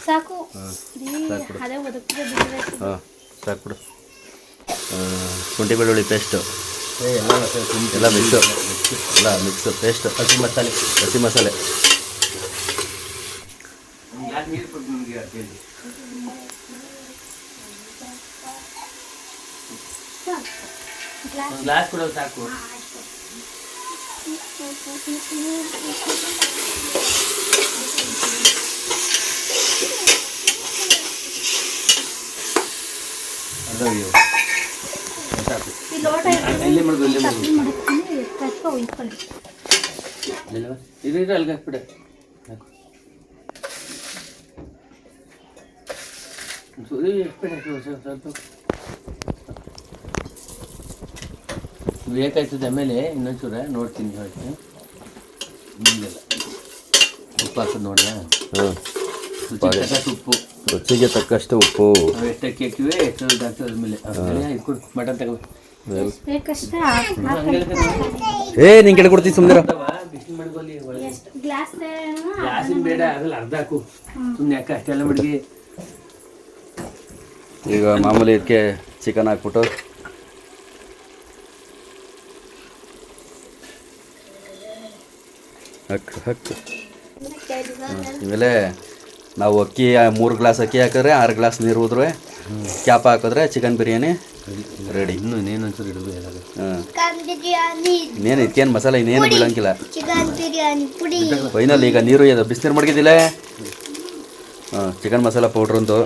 ಸಾಕು ಅದೇ ಹಾಂ ಸಾಕು ಬಿಡು. ಶುಂಠಿ ಬೆಳ್ಳುಳ್ಳಿ ಪೇಸ್ಟು ಎಲ್ಲ ಮಿಕ್ಸು ಪೇಸ್ಟ್ ಹಸಿ ಮಸಾಲೆ ನೀರು ಕೊಟ್ಟು ನಿಮಗೆ ಅರ್ಜೆಂಟ್. ಗ್ಲಾಸ್ ಕೊಡೋ ಸಾಕು. ಇಲ್ಲೇ ಮಾಡ್ಕೊ ಇಲ್ಲೇ ಇದು ಅಲ್ಲಿಗೆ ಹಾಕ್ಬಿಡ. ಸ್ವಲ್ಪ ಬೇಕಾಯ್ತದೆ. ಆಮೇಲೆ ಇನ್ನೊಂಚೂರ ನೋಡ್ತೀನಿ ಹೇಳ್ತೀನಿ. ಇಲ್ಲ ಉಪ್ಪು ಹಾಕೋದು ನೋಡ. ಉಪ್ಪು ರುಚಿಗೆ ತಕ್ಕಷ್ಟು ಉಪ್ಪು. ಎಷ್ಟು ಅಕ್ಕಿ ಹಾಕಿವೆ ಎಷ್ಟು ಹಾಕ್ತದೆ ಮೇಲೆ ಇಟ್ಕೊಡು. ಮಟನ್ ತಗೋ ನಿಂಗೆ ಕೆಳ ಕೊಡ್ತೀನಿ ಸುಮ್ಮನೆ. ಬಿಸಿಲು ಮಾಡ್ಕೊಳ್ಳಿ. ಗ್ಲಾಸಿನ ಬೇಡ ಅದ್ರಲ್ಲಿ ಅರ್ಧ ಹಾಕು ಸುಮ್ಮನೆ. ಯಾಕೆ ಅಷ್ಟೆಲ್ಲ ಮಡ್ಗಿ. ಈಗ ಮಾಮೂಲಿ ಇದಕ್ಕೆ ಚಿಕನ್ ಹಾಕ್ಬಿಟ್ಟು ಹಕ್ಕು ಇವೆಲ್ಲ ನಾವು ಅಕ್ಕಿ 3 ಗ್ಲಾಸ್ ಅಕ್ಕಿ ಹಾಕಿದ್ರೆ 6 ಗ್ಲಾಸ್ ನೀರು ಹೋದ್ರೆ ಕ್ಯಾಪ್ ಹಾಕಿದ್ರೆ ಚಿಕನ್ ಬಿರಿಯಾನಿ ರೆಡಿ. ಇನ್ನೂ ಇನ್ನೇನು ಒಂಚೂರು ಇಡೋದು ಹೇಳೋದು. ಇನ್ನೇನು ಇದಕ್ಕೇನು ಮಸಾಲೆ ಇನ್ನೇನು ಬೀಳಂಗಿಲ್ಲ. ಫೈನಲ್ ಈಗ ನೀರು ಇದು ಬಿಸಿನೀರು ಮಡಗಿದ್ದಿಲ್ಲ. ಚಿಕನ್ ಮಸಾಲ ಪೌಡ್ರಂದು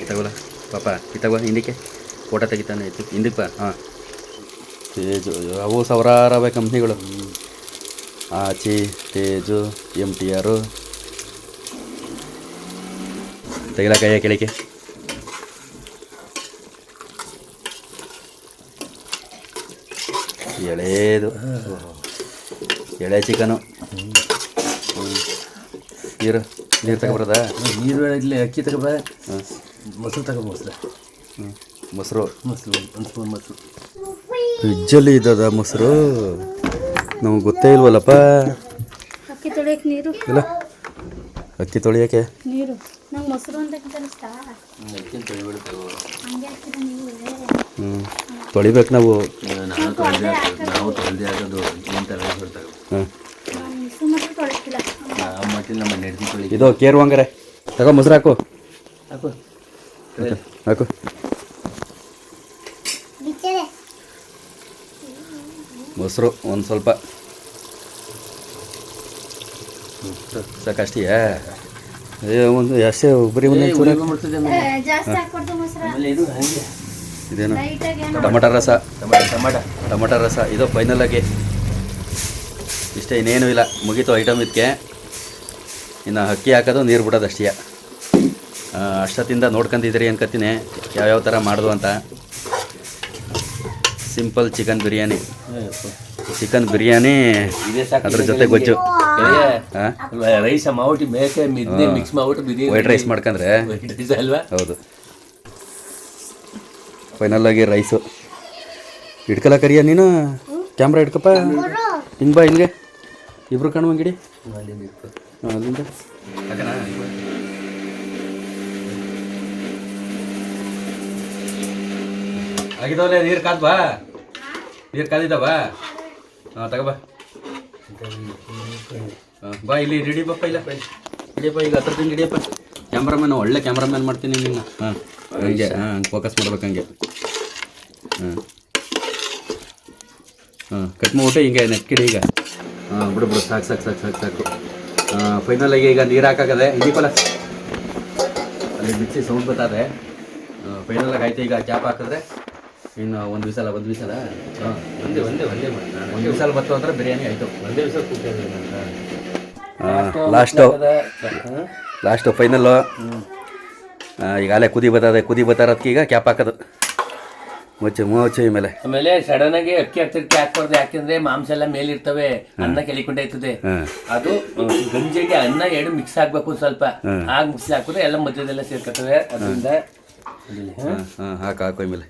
ತಗೋಲ್ಲ ಪಾಪ ಇತ್ತಾಗ ಹಿಂದಕ್ಕೆ ಫೋಟೋ ತೆಗಿತಾನೆ ಆಯಿತು ಹಿಂದಕ್ಕೆ ಬಾ. ಹಾಂ ತೇಜು ಅವು ಸಾವಿರಾರವೆ ಕಂಪ್ನಿಗಳು. ಆಚಿ ತೇಜು MTR ತೆಗಿಲ ಕೈಯ ಕೆಳಗೆ. ಎಳೆ ಚಿಕನು. ನೀರು ತಗೊಬರದ. ನೀರು ಇಲ್ಲಿ ಅಕ್ಕಿ ತಗೋಬ. ಮೊಸರು ತಗೋ. ಮೊಸರು ಒಂದು ಸ್ಪೂನ್ ಮೊಸರು. ಫ್ರಿಜ್ಜಲ್ಲಿ ಇದ್ದದ ಮೊಸರು ನಮಗೆ ಗೊತ್ತೇ ಇಲ್ವಲ್ಲಪ್ಪ. ಅಕ್ಕಿ ತೊಳೆಯಕ್ಕೆ ನೀರು ಇಲ್ಲ ಅಕ್ಕಿ ತೊಳೆಯೋಕ್ಕೆ ನೀರು ನಂಗೆ ಮೊಸರು ಅಂತ ಕಲಿಸ್ತಾ. ಅಕ್ಕಿನ ತೊಳಿಬಿಡ್ತೇವೆ. ಹಂಗೆ ಹಾಕ್ತೀರ ನೀವು. ತೊಳಿಬೇಕು ನಾವು. ನಾವು ತೊಳೆದೇ ಆಗೋದು ಏನು ಥರ ಬಿಡ್ತೇವೆ. ಮೊಸರು ತೊಳಿತಿಲ್ಲ ಮಟ್ಟಿಲ್ಲ ನಮ್ಮ ನೆಡ್ದಿ ತೊಳಿ. ಇದು ಕೇರು ಹಂಗಾರೆ ತಗೋ ಮೊಸರು ಹಾಕು ಹಾಕು. ಮೊಸರು ಒಂದು ಸ್ವಲ್ಪ ಸಾಕಷ್ಟೇ. ಒಂದು ಅಷ್ಟೇ ಬರೀ ಜಾಸ್ತಿ ಹಾಕ್ಬಾರ್ದು ಮೊಸರು. ಇದೇನು ಟೊಮಟೊ ರಸ ಇದು ಫೈನಲ್ ಆಗಿ ಇಷ್ಟೇ, ಇನ್ನೇನು ಇಲ್ಲ. ಮುಗೀತು ಐಟಮ್ ಇದಕ್ಕೆ. ಇನ್ನು ಅಕ್ಕಿ ಹಾಕೋದು ನೀರು ಬಿಡೋದು ಅಷ್ಟೇ. ಅಷ್ಟೊತ್ತಿಂದ ನೋಡ್ಕೊಂಡಿದ್ದೀರಿ ಅನ್ಕೋತೀನಿ ಯಾವ್ಯಾವ ಥರ ಮಾಡೋದು ಅಂತ. ಸಿಂಪಲ್ ಚಿಕನ್ ಬಿರಿಯಾನಿ, ಅದ್ರ ಜೊತೆ ಗೊಜ್ಜು. ರೈಸ್ ಮಾಡ್ಬಿಟ್ಟು ಮೇಕೆ ಮಿದ್ನೆ ಮಿಕ್ಸ್ ಮಾಡ್ಬಿಟ್ಟು ಬಿರಿಯಾನಿ ವೈಟ್ ರೈಸ್ ಮಾಡ್ಕೊಂಡ್ರೆ ಅಲ್ವಾ? ಹೌದು. ಫೈನಲ್ ಆಗಿ ರೈಸು ಇಟ್ಕಲ್ಲ ಕರಿಯ ನೀನು. ಕ್ಯಾಮ್ರಾ ಇಟ್ಕಪ್ಪ, ಹಿಂಗೆ ಬಾ, ಹಿಂಗೆ ಇಬ್ರು ಕಾಣುವಂಗಿಡಿ ಅಲ್ಲಿಂದ. ಆಗಿದವಲ್ಲೇ ನೀರು ಕಾದ್ಬಾ, ನೀರು ಕಾದಿದ್ದಾವ. ಹಾಂ ತಗೋಬಾ, ಬಾ ಇಲ್ಲಿ ಹಿಡಿಯಪ್ಪ. ಇಲ್ಲ ಹಿಡಿಯಪ್ಪ, ಈಗ ಹತ್ರದಿಂದ ಹಿಡಿಯಪ್ಪ. ಕ್ಯಾಮ್ರಾಮನ್ ಒಳ್ಳೆ ಕ್ಯಾಮ್ರಾಮನ್ ಮಾಡ್ತೀನಿ ನಿನ್ನ. ಹಾಂ ಹಂಗೆ, ಹಂಗೆ ಫೋಕಸ್ ಮಾಡ್ಬೇಕು ಹಂಗೆ. ಕಟ್ ಮಾಡ್ಬಿಟ್ಟು ಹಿಂಗೆ ನೆಕ್ಕಿಡಿ ಈಗ. ಬಿಡು ಸಾಕು. ಫೈನಲ್ ಆಗಿ ಈಗ ನೀರು ಹಾಕಾಗದೆ ಇದೀಪಲ್ಲ, ಅಲ್ಲಿ ಮಿಕ್ಸಿ ಸೌಂಡ್ ಬರ್ತದೆ. ಫೈನಲ್ ಆಗಿ ಆಯ್ತು. ಈಗ ಕ್ಯಾಪ್ ಹಾಕಿದ್ರೆ ಇನ್ನು ಒಂದು ವಿಸಲ ಒಂದೇ ವಿಸಲ ಬತ್ತು ಅಂದ್ರೆ ಬಿರಿಯಾನಿ ಆಯಿತು. ಒಂದೇ ವಿಸಲ ಲಾಸ್ಟು ಫೈನಲ್ಲು. ಈಗಾಗಲೇ ಕುದಿ ಬತ್ತಾರದಕ್ಕೆ ಈಗ ಕ್ಯಾಪ್ ಹಾಕೋದು ಮುಚ್ಚಿ ಮೇಲೆ. ಆಮೇಲೆ ಸಡನ್ ಆಗಿ ಅಕ್ಕಿ ಹಾಕ್ಬಾರ್ದು, ಯಾಕೆಂದ್ರೆ ಮಾಂಸ ಎಲ್ಲ ಮೇಲಿರ್ತವೆ, ಅನ್ನ ಕೆಲಿಕೊಂಡೈತದೆ. ಅದು ಗಂಜಿಗೆ ಅನ್ನ ಎರಡು ಮಿಕ್ಸ್ ಆಗ್ಬೇಕು ಸ್ವಲ್ಪ, ಆಗ ಮಿಕ್ಸ್ ಹಾಕಿದ್ರೆ ಎಲ್ಲ ಮಧ್ಯದೆಲ್ಲ ಸೇರ್ಕೊತವೆ. ಅದರಿಂದ ಹಾಕು ಮೇಲೆ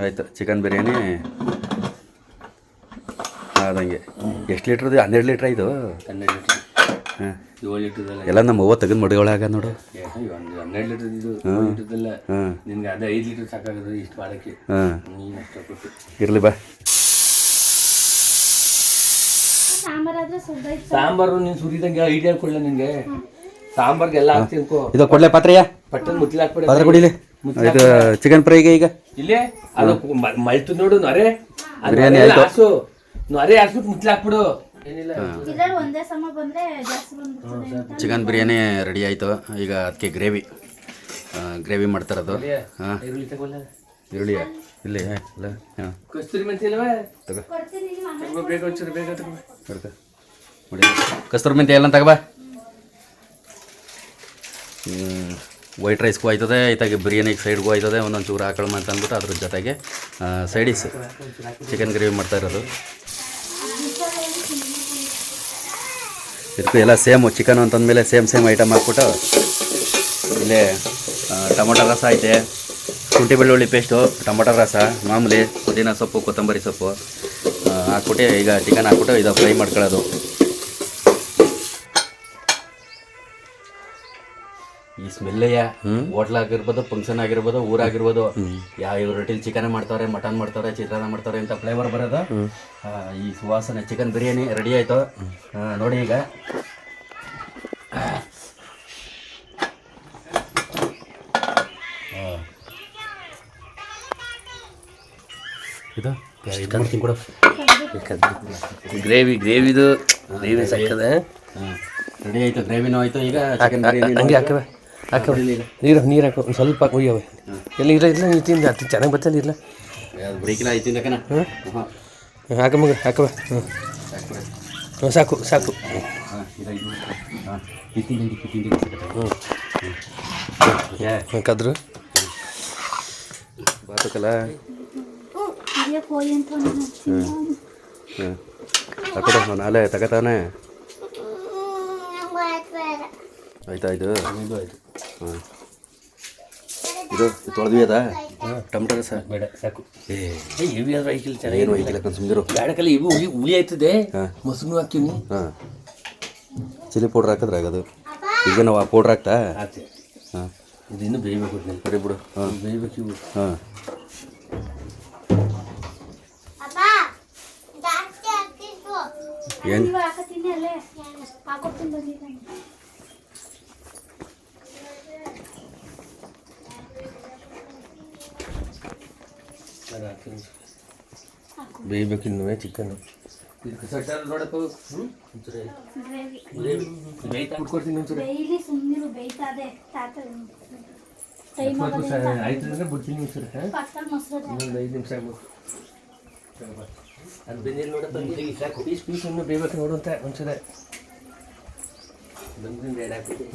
ಆಯಿತು. ಚಿಕನ್ ಬಿರಿಯಾನಿ ಆದಂಗೆ. ಎಷ್ಟು ಲೀಟ್ರದು? 12 ಲೀಟ್ರ್ ಆಯಿತು. 12 ಲೀಟ್ರ್. ಹಾಂ 7 ಲೀಟ್ರದಲ್ಲ ಎಲ್ಲ ನಮ್ಮ ಅವ್ವ ತೆಗೆದು ಮಡಿಗಳಾಗ ನೋಡು. 12 ಲೀಟ್ರ್ ಇದು ಲೀಟ್ರದಲ್ಲ. ನಿನ್ಗೆ ಅದೇ 5 ಲೀಟ್ರ್ ಸಾಕಾಗೋದು ಇಷ್ಟು ಮಾಡೋಕ್ಕೆ. ನೀನು ಅಷ್ಟಪಟ್ಟು ಇರಲಿ ಬಾ. ಸಾಂಬಾರು ನೀನು ಸುರಿದಂಗೆ ಐಡಿಯಾ ಕೊಡಲ ನಿನಗೆ. ಸಾಂಬಾರ್ಗೆ ಎಲ್ಲ ಹಾಕ್ತೀನಿ. ಇದು ಕೊಡಲೇ ಪಾತ್ರೆಯ ಪಟ್ಟಣ ಮುಚ್ಚಲಿ ಹಾಕ್ಬಿಡ. ಪಾತ್ರೆ ಕೊಡಿಲಿ. ಇದು ಚಿಕನ್ ಫ್ರೈಗೆ ಈಗ ಇಲ್ಲೇ ಅದು ಮಳ್ತು ನೋಡು. ನೊರೆ ಬಿರಿಯಾನಿ ಆಯ್ತು. ನೊರೆ ಹಾಕ್ಬಿಟ್ಟು ಮುಚ್ಚಲಿ ಹಾಕ್ಬಿಡು. ಏನಿಲ್ಲ, ಚಿಕನ್ ಬಿರಿಯಾನಿ ರೆಡಿ ಆಯಿತು. ಈಗ ಅದಕ್ಕೆ ಗ್ರೇವಿ ಮಾಡ್ತಾರದು. ಹಾಂ ಈರುಳ್ಳಿಯ ಇಲ್ಲಿ ಇಲ್ಲ. ಹಾಂ ಕಸ್ತೂರಿ ಮೆಂತಿ ಇಲ್ಲವೇ? ತಗೋ ಬೇಗ ಒಂಚೂರು ಬೇಗ ತಗೋ. ಕಸ್ತೂರಿ ಮೆಂತಿ ಎಲ್ಲ ತಗೋಬಾ. ವೈಟ್ ರೈಸ್ಗೂ ಆಯ್ತದೆ, ಇತ್ತಾಗೆ ಬಿರಿಯಾನಿಗೆ ಸೈಡ್ಗೂ ಆಯ್ತದೆ. ಒಂದೊಂದು ಚೂರು ಹಾಕೊಳ್ಳೋಣ ಅಂತ ಅಂದ್ಬಿಟ್ಟು ಅದ್ರ ಜೊತೆಗೆ ಸೈಡಿಸ್ ಚಿಕನ್ ಗ್ರೇವಿ ಮಾಡ್ತಾ ಇರೋದು. ಇದಕ್ಕೂ ಎಲ್ಲ ಸೇಮು. ಚಿಕನ್ ಅಂತಂದಮೇಲೆ ಸೇಮ್ ಐಟಮ್ ಹಾಕ್ಬಿಟ್ಟು ಇಲ್ಲೇ ಟೊಮೊಟೊ ರಸ ಐತೆ, ಶುಂಠಿ ಬೆಳ್ಳುಳ್ಳಿ ಪೇಸ್ಟು, ಟೊಮೊಟೊ ರಸ, ಮಾಮೂಲಿ ಪುದೀನ ಸೊಪ್ಪು, ಕೊತ್ತಂಬರಿ ಸೊಪ್ಪು ಹಾಕ್ಬಿಟ್ಟು ಈಗ ಚಿಕನ್ ಹಾಕ್ಬಿಟ್ಟು ಇದು ಫ್ರೈ ಮಾಡ್ಕೊಳ್ಳೋದು. ಈ ಸ್ಮೆಲ್ಲೆಯ ಹೋಟ್ಲ್ ಆಗಿರ್ಬೋದು, ಫಂಕ್ಷನ್ ಆಗಿರ್ಬೋದು, ಊರಾಗಿರ್ಬೋದು, ಯಾವ ರೊಟ್ಟಿಲಿ ಚಿಕನ್ ಮಾಡ್ತಾರೆ, ಮಟನ್ ಮಾಡ್ತಾರೆ, ಚಿತ್ರಾನ್ನ ಮಾಡ್ತಾರೆ ಅಂತ ಫ್ಲೇವರ್ ಬರೋದು. ಈ ಸುವಾಸನೆ. ಚಿಕನ್ ಬಿರಿಯಾನಿ ರೆಡಿ ಆಯಿತು ನೋಡಿ. ಈಗ ಇದು ಕೂಡ ಗ್ರೇವಿದು ಗ್ರೇವಿ ಸಾಕದ. ರೆಡಿ ಆಯಿತು. ಗ್ರೇವಿನೂ ಆಯಿತು. ಈಗ ಚಿಕನ್ ಬಿರಿಯಾನಿ ಹಂಗೆ ಹಾಕವೆ ನೀರು ಹಾಕೋ ಸ್ವಲ್ಪ ಕುಯ್ಯವೆ. ಎಲ್ಲ ಇಲ್ಲ ನೀರು ತಿಂದು ಅದು ಚೆನ್ನಾಗಿ ಬರ್ತಲ್ಲ. ಇಲ್ಲ ಬ್ರೇಕಿನ ಆಯ್ತು ಕಣ. ಹಾಕ ಮಗ ಹಾಕವೆ. ಸಾಕು ಕದ್ರು ಬಾತಕಲ್ಲ. ಹಾಕೊಡು ನಾಳೆ ತಗೋತಾನೆ. ಆಯ್ತಾ? ಇದು ಆಯಿತು. ಹಾಂ ಇದು ತೊಳೆದ್ವಿ ಅದ. ಟೊಮೊಟೊ ರಸ ಬೇಡ ಸಾಕು. ಇವಿ ಆದ್ರೆ ಐಕಿಲ್ಲ, ಏನು ಚೆನ್ನಾಗಿ ಐಕಿಲ್ಲ ಸುಮ್ಮನಿರು. ಬೇಡಕಲ್ಲ. ಇವು ಹುಳಿ ಆಯ್ತದೆ. ಮೊಸರು ಹಾಕ್ತೀನಿ. ಹಾಂ ಚಿಲ್ಲಿ ಪೌಡ್ರ್ ಹಾಕಿದ್ರೆ ಆಗೋದು. ಈಗ ನಾವು ಆ ಪೌಡ್ರ್ ಹಾಕ್ತಾ. ಆಯ್ತು. ಹಾಂ ಇದು ಇನ್ನೂ ಬೇಯಬೇಕು. ಸರಿ ಬಿಡು. ಹಾಂ ಬೇಯಬೇಕು ಇವು. ಹಾಂ ಏನು ಬೇಯಬೇಕು ಇನ್ನೂ ಚಿಕನ್. ಆಯ್ತು ಅಂದ್ರೆ ಬಿಡ್ತೀನಿ. 5 ನಿಮಿಷ ಆಗ್ಬೋದು. ಅದು ಬೆಂದಿಲ್ಲ ನೋಡಪ್ಪ ಸಾಕು ಪೀಸ್ ಇನ್ನೂ ಬೇಯಬೇಕು ನೋಡು ಅಂತ ಒಂದ್ಸಲ ಬಂದ್ರಿಂದ ಎರಡು ಹಾಕ್ಬಿಟ್ಟು